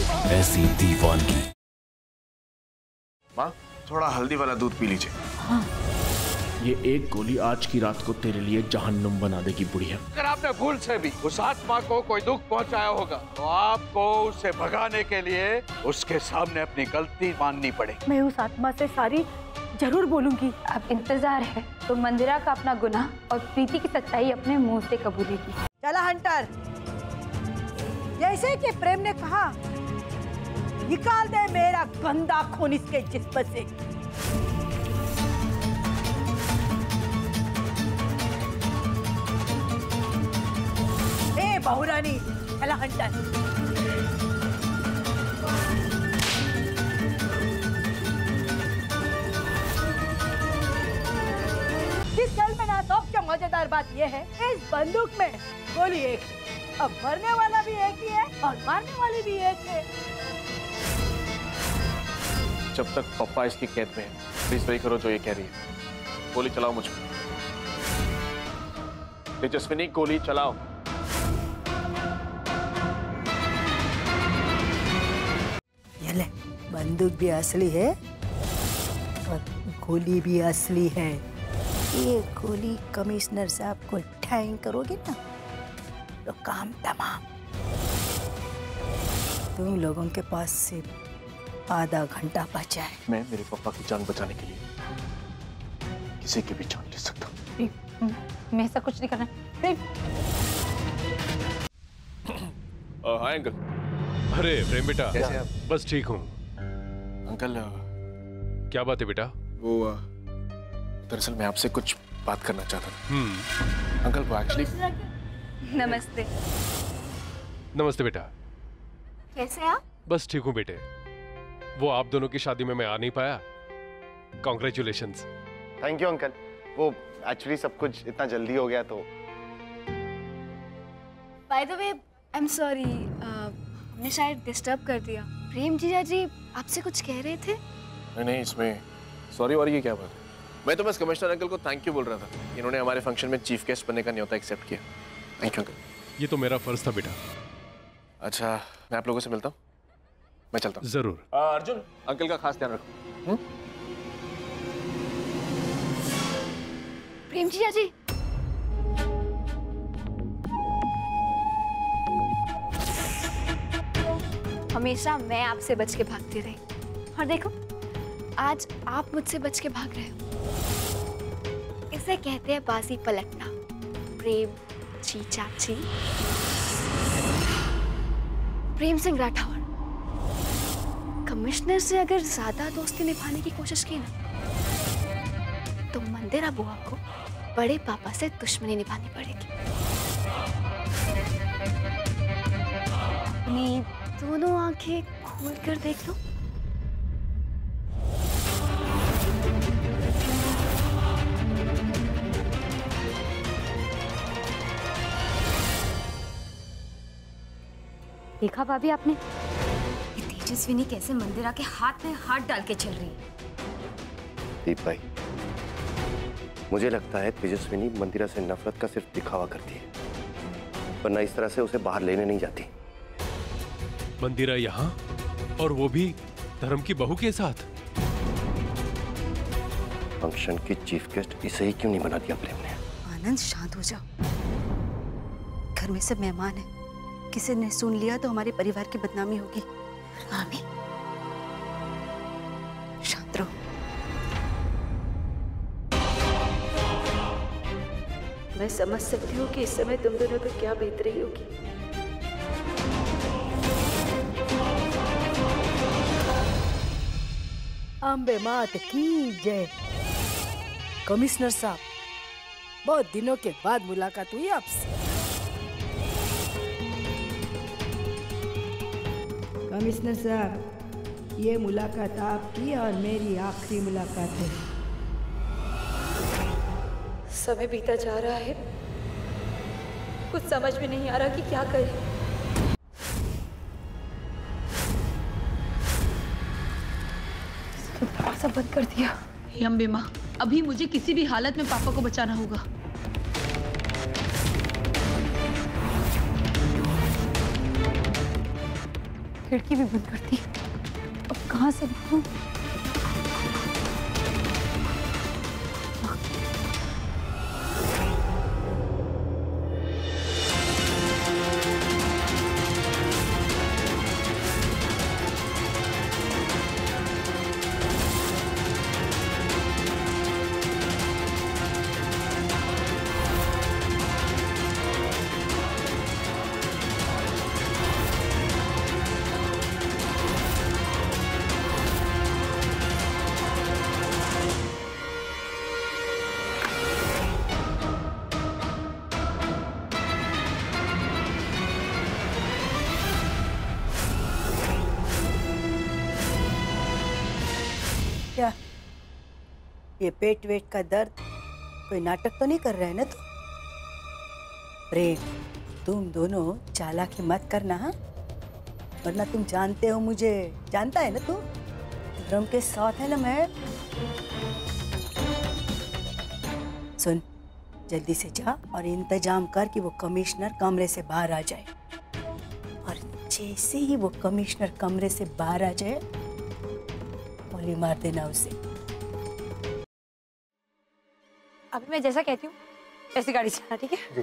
ऐसी दीवानगी। माँ, थोड़ा हल्दी वाला दूध पी लीजिए। हाँ। ये एक गोली आज की रात को तेरे लिए जहन्नुम बना देगी बुढ़िया। अगर आपने भूल से भी उस आत्मा को कोई दुख पहुंचाया होगा तो आपको उसे भगाने के लिए उसके सामने अपनी गलती माननी पड़ेगी। मैं उस आत्मा से सारी जरूर बोलूंगी। अब इंतजार है तो मंदिरा का अपना गुनाह और प्रीति की सच्चाई अपने मुंह से कबूलेगी। चला हंटर, जैसे कि प्रेम ने कहा, निकाल दे मेरा गंदा खून इसके जिस्म से। ए बहुरानी, चला हंटर। इस खेल में ना सबसे मजेदार बात यह है, इस बंदूक में गोली एक है। अब मरने वाला भी एक ही है और मारने वाली भी एक है। जब तक पप्पा इसकी कैद में है, प्लीज वही करो जो ये कह रही है। गोली चलाओ मुझ पर। तेजस्विनी, गोली चलाओ। ये ले, बंदूक भी असली है और गोली भी असली है। ये गोली कमिश्नर साहब को ठैंग करोगे ना तो काम तमाम। तुम लोगों के पास से आधा घंटा बचा है। मैं मेरे पापा की जान बचाने के लिए किसी की भी जान ले सकता हूँ। मैं ऐसा कुछ नहीं करना। Hi uncle. अरे प्रेम बेटा, कैसे आप? बस ठीक हूँ। अंकल, क्या बात है बेटा? वो दरअसल मैं आपसे कुछ बात करना चाहता था। अंकल, वो एक्चुअली। नमस्ते। नमस्ते बेटा। कैसे आप? बस ठीक हूँ बेटे। वो आप दोनों की शादी में मैं आ नहीं पाया। कॉन्ग्रेचुलेशंस। Thank you uncle. वो एक्चुअली सब कुछ इतना जल्दी हो गया तो। By the way, I am sorry, हमने शायद डिस्टर्ब कर दिया। प्रेम जीजा जी आपसे कुछ कह रहे थे? नहीं, इसमें सॉरी और ये क्या बात है? मैं तो बस कमिश्नर अंकल को थैंक यू बोल रहा था। इन्होंने हमारे फंक्शन में चीफ गेस्ट बनने का न्योता एक्सेप्ट किया। Thank you uncle. ये तो मेरा फर्ज था बेटा। अच्छा, मैं आप लोगों से मिलता हूँ। मैं चलता हूँ। जरूर। अर्जुन, अंकल का खास ध्यान रखो। प्रेम जीजा जी, हमेशा मैं आपसे बच के भागती रही और देखो आज आप मुझसे बच के भाग रहे हो। इसे कहते हैं बाजी पलटना। प्रेम जी चाची। प्रेम सिंह राठौर, कमिश्नर से अगर ज्यादा दोस्ती निभाने की कोशिश की ना तो मंदिरा बुआ को बड़े पापा से दुश्मनी निभानी पड़ेगी। अपनी दोनों आंखें खोल कर देख लो। देखा भाभी आपने? ये तेजस्विनी कैसे मंदिरा के हाथ में हाथ डाल के चल रही है। दीप भाई, मुझे लगता है तेजस्विनी मंदिरा से नफरत का सिर्फ दिखावा करती है, वरना इस तरह से उसे बाहर लेने नहीं जाती। मंदिरा यहाँ, और वो भी धर्म की बहू के साथ। फंक्शन की चीफ गेस्ट इसे ही क्यों नहीं बना दिया प्रेम ने? आनंद, शांत हो जाओ। घर में सब मेहमान हैं, किसी ने सुन लिया तो हमारे परिवार की बदनामी होगी। आमी, शांत रहो। मैं समझ सकती हूँ कि इस समय तुम दोनों को क्या बीत रही होगी। अम्बे मात की जय। कमिश्नर साहब, बहुत दिनों के बाद मुलाकात हुई आपसे। कमिश्नर साहब, ये मुलाकात आपकी और मेरी आखिरी मुलाकात है। समय बीता जा रहा है, कुछ समझ में नहीं आ रहा कि क्या करें। सब बंद कर दिया। हे अम्बे माँ, अभी मुझे किसी भी हालत में पापा को बचाना होगा। खिड़की भी बंद कर दी, अब कहाँ से निकलूं? क्या ये पेट वेट का दर्द कोई नाटक तो नहीं कर रहा है ना तू? प्रेम, तुम दोनों चालाकी मत करना, हाँ? वरना तुम जानते हो मुझे, जानता है ना तू? ड्रम के साथ है ना मैं। सुन, जल्दी से जा और इंतजाम कर कि वो कमिश्नर कमरे से बाहर आ जाए, और जैसे ही वो कमिश्नर कमरे से बाहर आ जाए गोली मार देना उसे। अभी मैं जैसा कहती हूँ ऐसी गाड़ी चलाना, ठीक है? जी।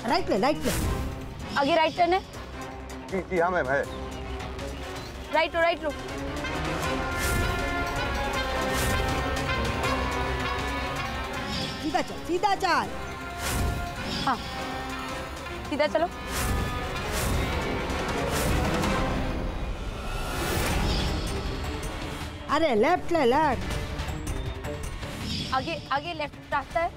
राइट ले, राइट ले। आगे राइट टर्न है। जी हाँ मैम है। राइट लो, राइट लो। सीधा चल, सीधा चल। हाँ, सीधा चलो। अरे लेफ्ट ले, लेफ्ट। आगे आगे लेफ्ट रास्ता है।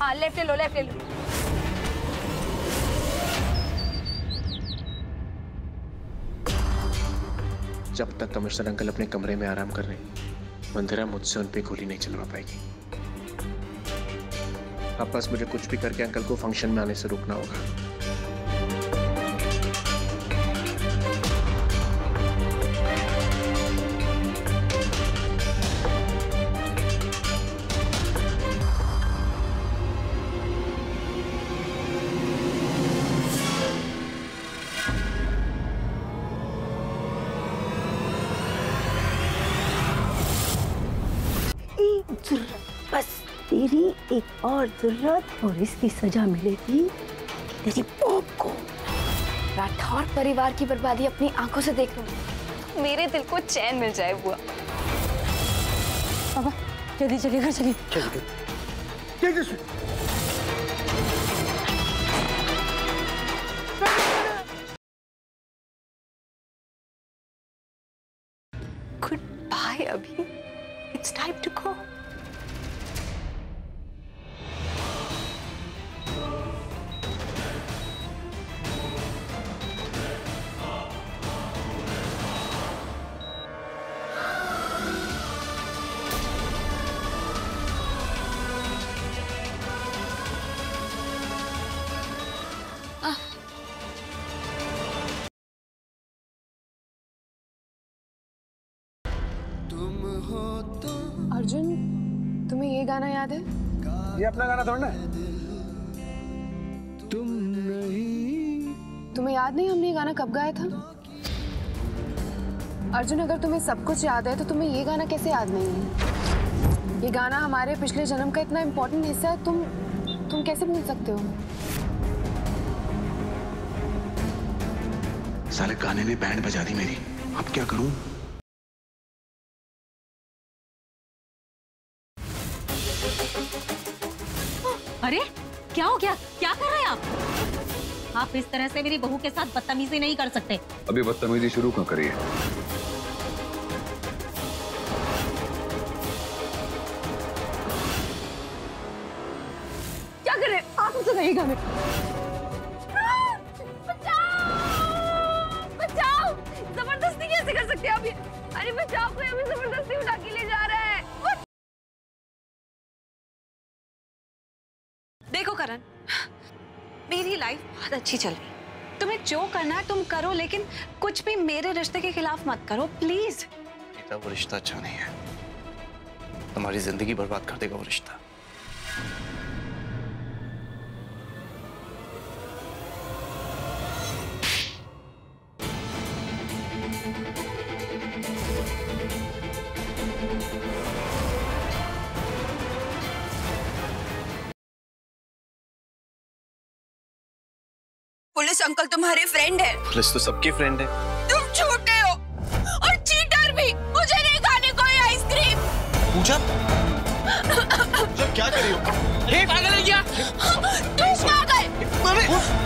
हाँ, लेफ्ट ले लो, लेफ्ट ले लो। जब तक कमिश्नर अंकल अपने कमरे में आराम कर रहे हैं, मंदिरा मुझसे उन पे गोली नहीं चलवा पाएगी। अब बस मुझे कुछ भी करके अंकल को फंक्शन में आने से रोकना होगा। बस तेरी एक और जरूरत और इसकी सजा मिलेगी तेरी पॉप को। राठौर परिवार की बर्बादी अपनी आंखों से देख लूं, मेरे दिल को चैन मिल जाए बुआ। पापा जल्दी चलिए, घर चलिए। गुड बाय अभी, it's time to go. Arjun, तुम्हें ये गाना याद है? ये अपना गाना थोड़ा ना। तुम नहीं, तुम्हें याद नहीं हमने ये गाना कब गाया था? अर्जुन, अगर तुम्हें सब कुछ याद है तो तुम्हें ये गाना कैसे याद नहीं है? ये गाना हमारे पिछले जन्म का इतना इम्पोर्टेंट हिस्सा है, तुम कैसे भूल सकते हो? साले गाने ने बैंड बजा दी मेरी, अब क्या करूं? अरे क्या हो गया? क्या कर रहे हैं आप? आप इस तरह से मेरी बहू के साथ बदतमीजी नहीं कर सकते। अभी बदतमीजी शुरू क्यों करी है? क्या कर रहे हैं आप? मुझसे नहीं गाने। बचाओ! जबरदस्ती कैसे कर सकते हैं आप ये? अरे बचाओ, कोई हमें जबरदस्ती उठा के ले जा रहा है। देखो करण, मेरी लाइफ बहुत अच्छी चल रही है। तुम्हें जो करना है तुम करो, लेकिन कुछ भी मेरे रिश्ते के खिलाफ मत करो प्लीज। वो रिश्ता अच्छा नहीं है। तुम्हारी जिंदगी बर्बाद कर देगा वो रिश्ता। पुलिस अंकल तुम्हारे फ्रेंड है। पुलिस तो सबके फ्रेंड है। तुम झूठे हो और चीटर भी। मुझे नहीं खाने कोई आइसक्रीम। पूजा क्या कर रही हो? पागल है क्या? तुम पागल।